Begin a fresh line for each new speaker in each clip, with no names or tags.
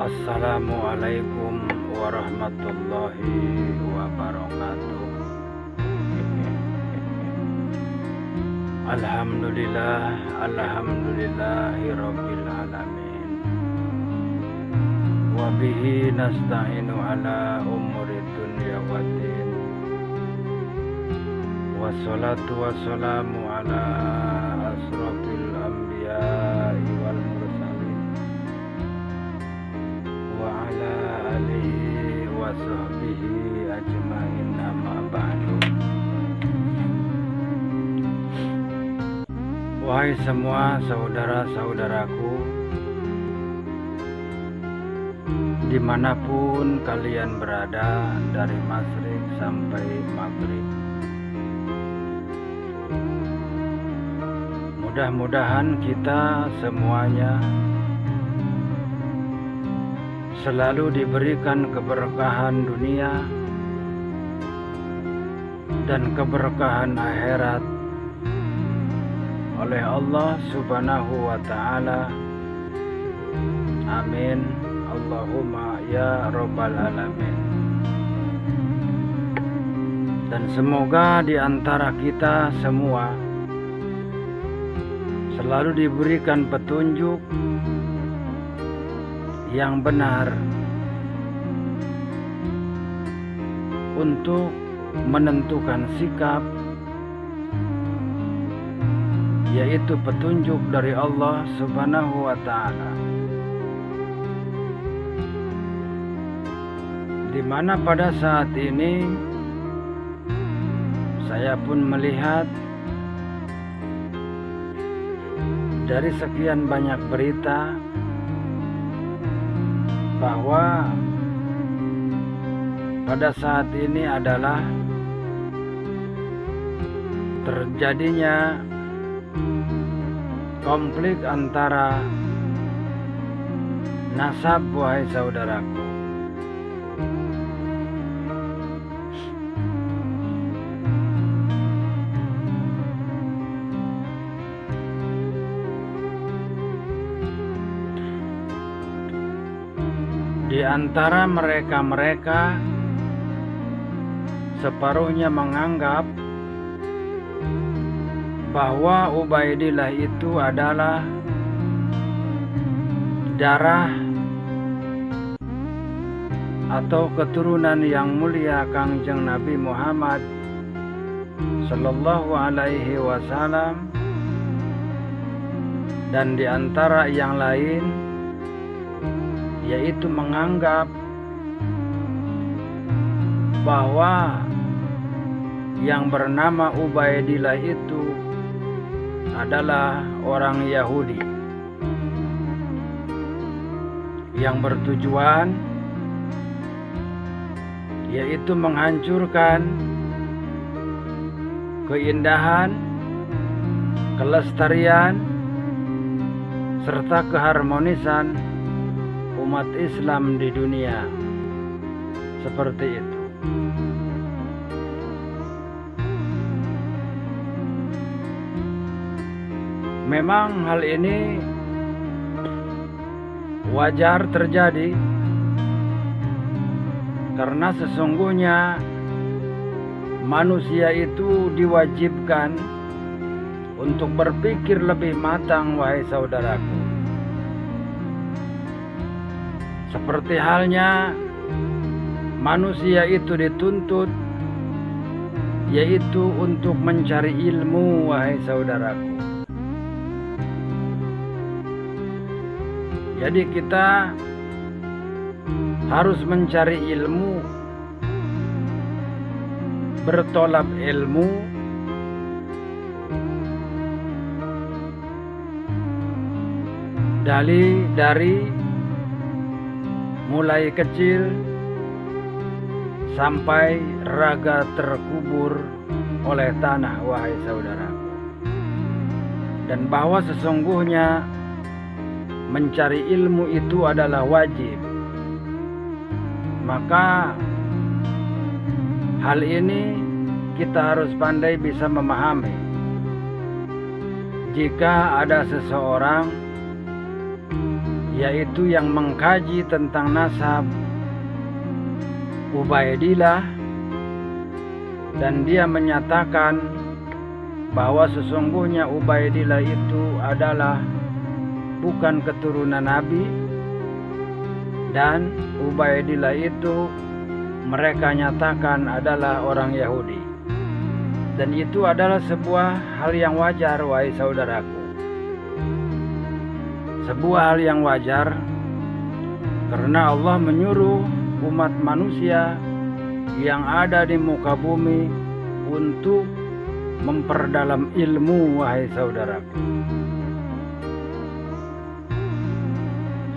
Assalamualaikum warahmatullahi wabarakatuh. Alhamdulillahi rabbil alamin. Wa bihi nasta'inu ala umuri dunya waddin. Wassalatu wassalamu ala asrofil anbiya'i wal mursalin wa ala alihi wa sahbihi ajmain, amma ba'du. Wahai semua saudara-saudaraku, dimanapun kalian berada, dari masyrik sampai maghrib, mudah-mudahan kita semuanya selalu diberikan keberkahan dunia dan keberkahan akhirat oleh Allah Subhanahu wa ta'ala. Amin. Allahumma ya rabbal alamin. Dan semoga di antara kita semua selalu diberikan petunjuk yang benar untuk menentukan sikap, yaitu petunjuk dari Allah Subhanahu wa ta'ala, di mana pada saat ini saya pun melihat dari sekian banyak berita bahwa pada saat ini adalah terjadinya konflik antara nasab, wahai saudaraku. Di antara mereka separuhnya menganggap bahwa Ubaidillah itu adalah darah atau keturunan yang mulia Kangjeng Nabi Muhammad Sallallahu Alaihi Wasallam, dan di antara yang lain yaitu menganggap bahwa yang bernama Ubaidillah itu adalah orang Yahudi yang bertujuan yaitu menghancurkan keindahan, kelestarian, serta keharmonisan umat Islam di dunia. Seperti itu. Memang hal ini wajar terjadi karena sesungguhnya manusia itu diwajibkan untuk berpikir lebih matang, wahai saudaraku. Seperti halnya manusia itu dituntut yaitu untuk mencari ilmu, wahai saudaraku. Jadi kita harus mencari ilmu, bertolab ilmu, dari mulai kecil sampai raga terkubur oleh tanah, wahai saudaraku. Dan bahwa sesungguhnya mencari ilmu itu adalah wajib. Maka hal ini kita harus pandai bisa memahami. Jika ada seseorang yaitu yang mengkaji tentang nasab Ubaidillah, dan dia menyatakan bahwa sesungguhnya Ubaidillah itu adalah bukan keturunan Nabi, dan Ubaidillah itu mereka nyatakan adalah orang Yahudi. Dan itu adalah sebuah hal yang wajar, wahai saudaraku. Sebuah hal yang wajar karena Allah menyuruh umat manusia yang ada di muka bumi untuk memperdalam ilmu, wahai saudaraku.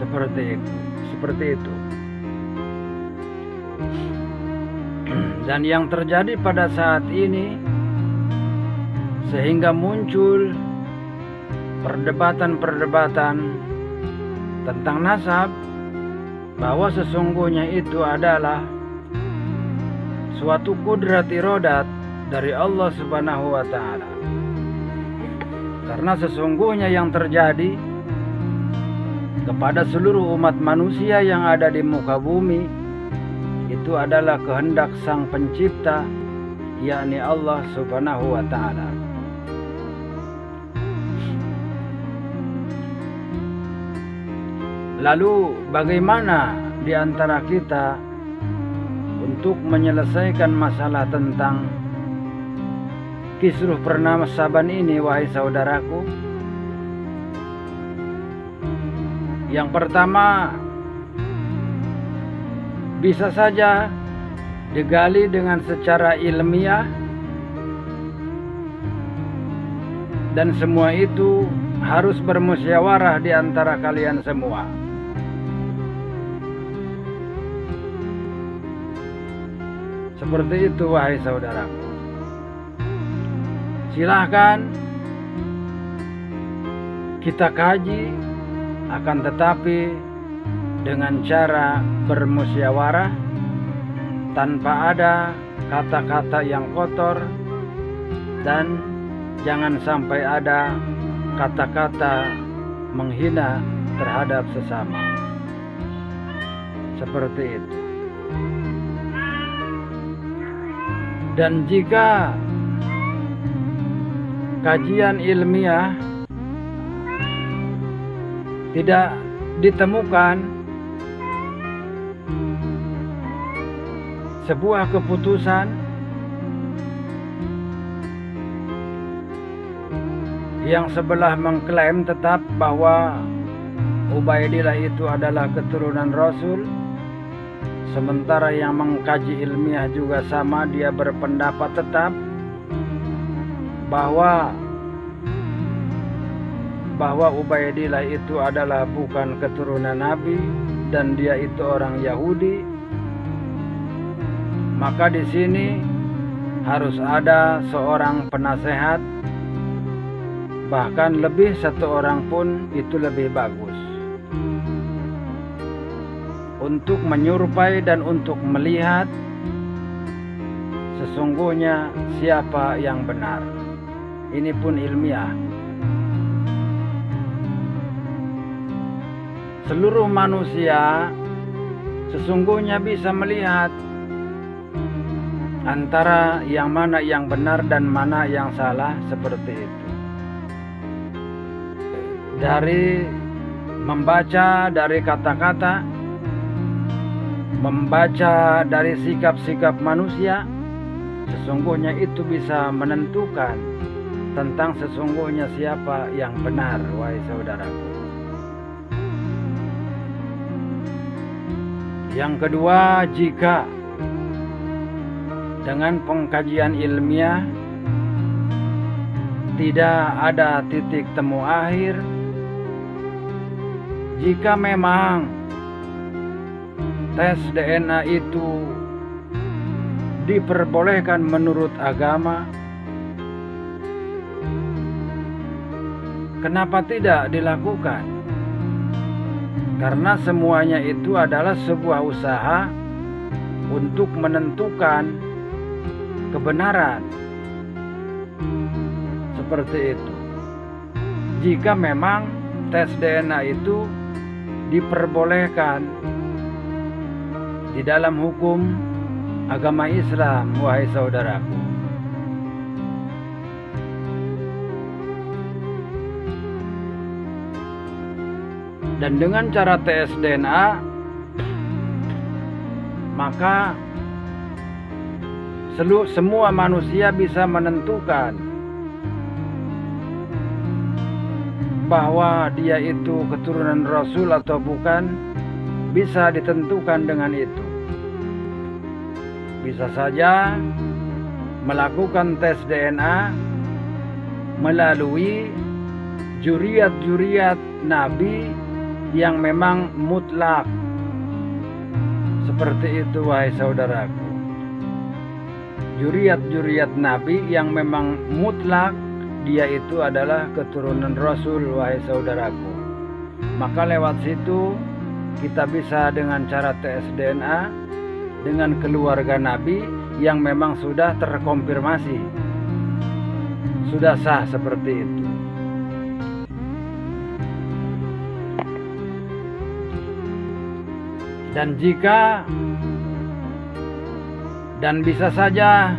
Seperti itu. Dan yang terjadi pada saat ini sehingga muncul perdebatan-perdebatan tentang nasab, bahwa sesungguhnya itu adalah suatu kudrat irodat dari Allah Subhanahu wa Ta'ala. Karena sesungguhnya yang terjadi kepada seluruh umat manusia yang ada di muka bumi itu adalah kehendak Sang Pencipta, yakni Allah Subhanahu wa Ta'ala. Lalu bagaimana di antara kita untuk menyelesaikan masalah tentang kisruh pernasaban ini, wahai saudaraku? Yang pertama, bisa saja digali dengan secara ilmiah, dan semua itu harus bermusyawarah di antara kalian semua. Seperti itu, wahai saudaraku. Silahkan kita kaji, akan tetapi dengan cara bermusyawarah, tanpa ada kata-kata yang kotor, dan jangan sampai ada kata-kata menghina terhadap sesama. Seperti itu. Dan jika kajian ilmiah tidak ditemukan sebuah keputusan yang sebelah mengklaim tetap bahwa Ubaidillah itu adalah keturunan Rasul, sementara yang mengkaji ilmiah juga sama, dia berpendapat tetap bahwa Ubaidillah itu adalah bukan keturunan Nabi dan dia itu orang Yahudi, maka di sini harus ada seorang penasehat, bahkan lebih satu orang pun itu lebih bagus, untuk menyerupai dan untuk melihat sesungguhnya siapa yang benar. Ini pun ilmiah. Seluruh manusia sesungguhnya bisa melihat antara yang mana yang benar dan mana yang salah, seperti itu. Dari membaca dari kata-kata, membaca dari sikap-sikap manusia, sesungguhnya itu bisa menentukan tentang sesungguhnya siapa yang benar, wahai saudaraku. Yang kedua, jika dengan pengkajian ilmiah tidak ada titik temu akhir, jika memang tes DNA itu diperbolehkan menurut agama, kenapa tidak dilakukan? Karena semuanya itu adalah sebuah usaha untuk menentukan kebenaran. Seperti itu. Jika memang tes DNA itu diperbolehkan di dalam hukum agama Islam, wahai saudaraku. Dan dengan cara tes DNA, maka semua manusia bisa menentukan bahwa dia itu keturunan Rasul atau bukan, bisa ditentukan dengan itu. Bisa saja melakukan tes DNA melalui juriat-juriat Nabi yang memang mutlak. Seperti itu, wahai saudaraku. Juriat-juriat Nabi yang memang mutlak, dia itu adalah keturunan Rasul, wahai saudaraku. Maka lewat situ kita bisa dengan cara tes DNA dengan keluarga Nabi yang memang sudah terkonfirmasi, sudah sah seperti itu. Dan bisa saja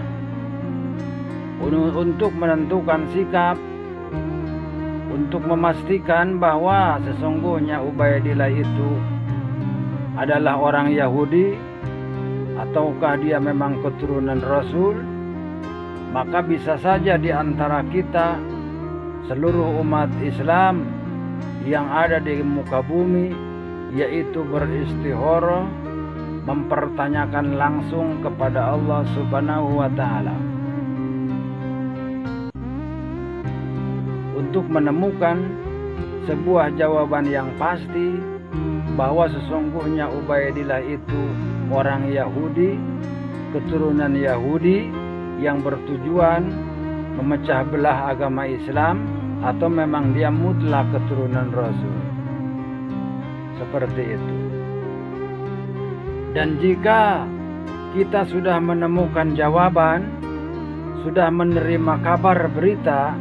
untuk menentukan sikap, untuk memastikan bahwa sesungguhnya Ubaidillah itu adalah orang Yahudi ataukah dia memang keturunan Rasul, maka bisa saja di antara kita seluruh umat Islam yang ada di muka bumi yaitu beristikharah, mempertanyakan langsung kepada Allah Subhanahu wa Ta'ala untuk menemukan sebuah jawaban yang pasti bahwa sesungguhnya Ubaidillah itu orang Yahudi, keturunan Yahudi yang bertujuan memecah belah agama Islam, atau memang dia mutlak keturunan Rasul. Seperti itu. Dan jika kita sudah menemukan jawaban, sudah menerima kabar berita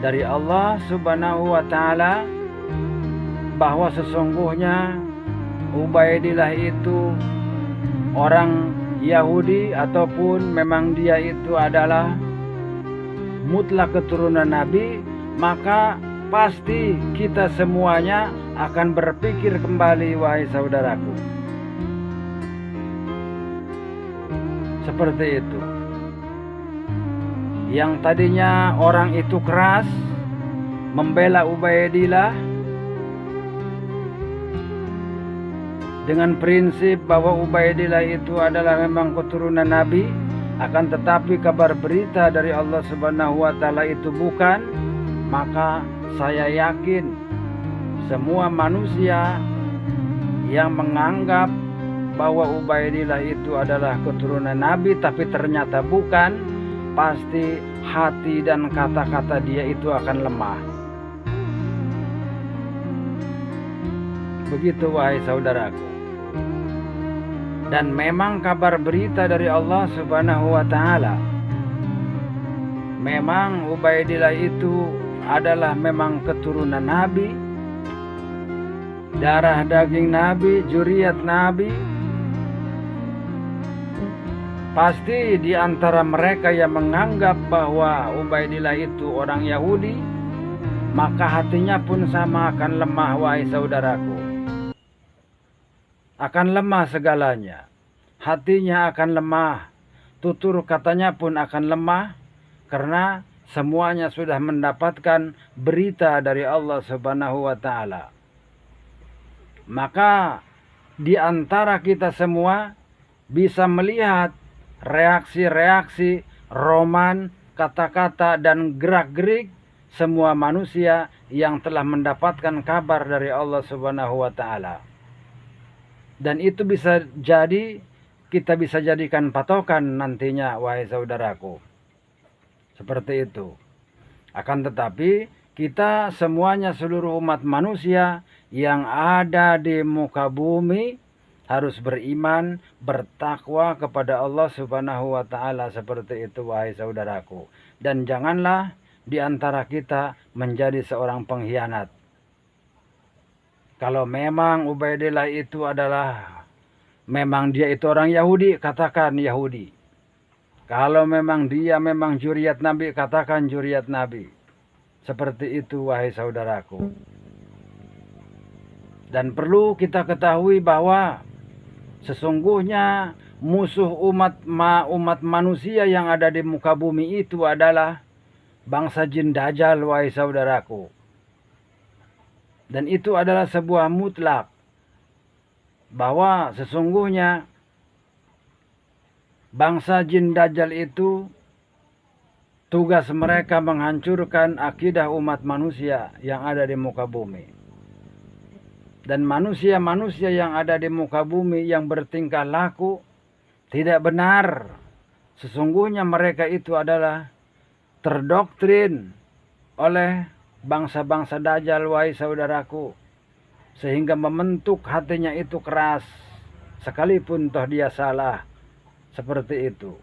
dari Allah Subhanahu wa Ta'ala bahwa sesungguhnya Ubaidillah itu orang Yahudi ataupun memang dia itu adalah mutlak keturunan Nabi, maka pasti kita semuanya akan berpikir kembali, wahai saudaraku. Seperti itu. Yang tadinya orang itu keras membela Ubaidillah dengan prinsip bahwa Ubaidillah itu adalah memang keturunan Nabi, akan tetapi kabar berita dari Allah Subhanahu wa Ta'ala itu bukan, maka saya yakin semua manusia yang menganggap bahwa Ubaidillah itu adalah keturunan Nabi tapi ternyata bukan, pasti hati dan kata-kata dia itu akan lemah. Begitu, wahai saudaraku. Dan memang kabar berita dari Allah Subhanahu wa Ta'ala, memang Ubaidillah itu adalah memang keturunan Nabi, darah daging Nabi, juriat Nabi. Pasti di antara mereka yang menganggap bahwa Ubaidillah itu orang Yahudi, maka hatinya pun sama akan lemah, wahai saudaraku. Akan lemah segalanya. Hatinya akan lemah, tutur katanya pun akan lemah, karena semuanya sudah mendapatkan berita dari Allah Subhanahu wa Ta'ala. Maka di antara kita semua bisa melihat reaksi-reaksi, roman, kata-kata dan gerak-gerik semua manusia yang telah mendapatkan kabar dari Allah Subhanahu wa Ta'ala. Dan itu bisa jadi, kita bisa jadikan patokan nantinya, wahai saudaraku. Seperti itu. Akan tetapi kita semuanya, seluruh umat manusia yang ada di muka bumi, harus beriman, bertakwa kepada Allah Subhanahu wa Ta'ala. Seperti itu, wahai saudaraku. Dan janganlah di antara kita menjadi seorang pengkhianat. Kalau memang Ubaidillah itu adalah, memang dia itu orang Yahudi, katakan Yahudi. Kalau memang dia memang zuriat Nabi, katakan zuriat Nabi. Seperti itu wahai saudaraku. Dan perlu kita ketahui bahwa sesungguhnya musuh umat manusia yang ada di muka bumi itu adalah bangsa jin Dajjal wahai saudaraku. Dan itu adalah sebuah mutlak bahwa sesungguhnya bangsa jin Dajjal itu tugas mereka menghancurkan akidah umat manusia yang ada di muka bumi. Dan manusia-manusia yang ada di muka bumi yang bertingkah laku tidak benar. Sesungguhnya mereka itu adalah terdoktrin oleh bangsa-bangsa Dajjal wahai saudaraku. Sehingga membentuk hatinya itu keras. Sekalipun toh dia salah. Seperti itu.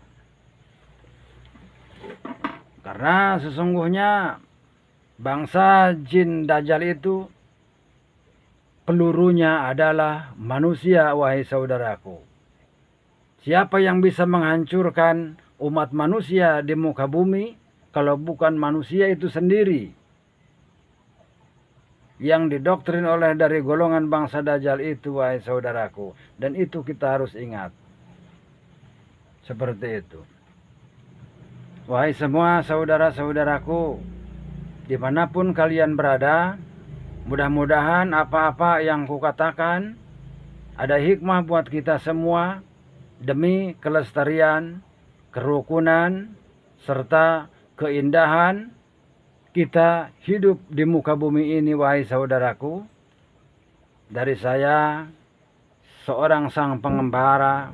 Karena sesungguhnya bangsa jin Dajjal itu pelurunya adalah manusia wahai saudaraku. Siapa yang bisa menghancurkan umat manusia di muka bumi kalau bukan manusia itu sendiri yang didoktrin oleh dari golongan bangsa Dajjal itu wahai saudaraku. Dan itu kita harus ingat. Seperti itu. Wahai semua saudara-saudaraku, dimanapun kalian berada, mudah-mudahan apa-apa yang kukatakan ada hikmah buat kita semua demi kelestarian, kerukunan, serta keindahan kita hidup di muka bumi ini wahai saudaraku. Dari saya, seorang sang pengembara,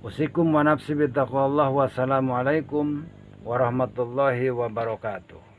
usikum wa nafsi bittaqwallah. Wassalamualaikum warahmatullahi wabarakatuh.